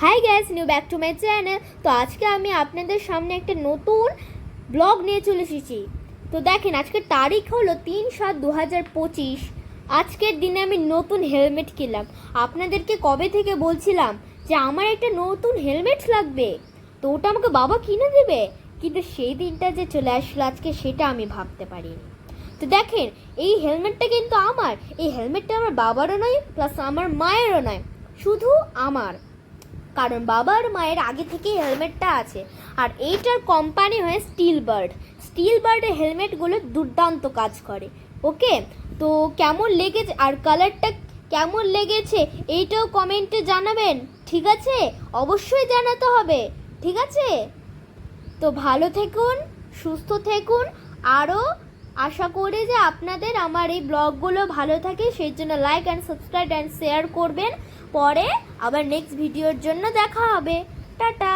High gas new back to my channel. তো আজকে আমি আপনাদের সামনে একটা নতুন ব্লগ নিয়ে চলে এসেছি। তো দেখেন, আজকের তারিখ হলো 3/7/2025। আজকের দিনে আমি নতুন হেলমেট কিনলাম। আপনাদেরকে কবে থেকে বলছিলাম যে আমার একটা নতুন হেলমেট লাগবে, তো ওটা আমাকে বাবা কিনে দেবে, কিন্তু সেই দিনটা যে চলে আসলো আজকে, সেটা আমি ভাবতে পারিনি। তো দেখেন, এই হেলমেটটা কিন্তু আমার, এই হেলমেটটা আমার বাবারও নয়, প্লাস আমার মায়েরও নয়, শুধু আমার। কারণ বাবা আর মায়ের আগে থেকেই হেলমেটটা আছে। আর এইটার কোম্পানি হয় স্টিল বার্ড। স্টিল বার্ডের হেলমেটগুলো দুর্দান্ত কাজ করে। ওকে, তো কেমন লেগেছে আর কালারটা কেমন লেগেছে এইটাও কমেন্টে জানাবেন, ঠিক আছে? অবশ্যই জানাতে হবে, ঠিক আছে? তো ভালো থাকুন, সুস্থ থাকুন। আরও আশা করি যে আপনাদের আমার এই ব্লগগুলো ভালো থাকে, সেই জন্য like and subscribe and share করবেন। পরে আবার নেক্সট ভিডিওর জন্য দেখা হবে। টাটা।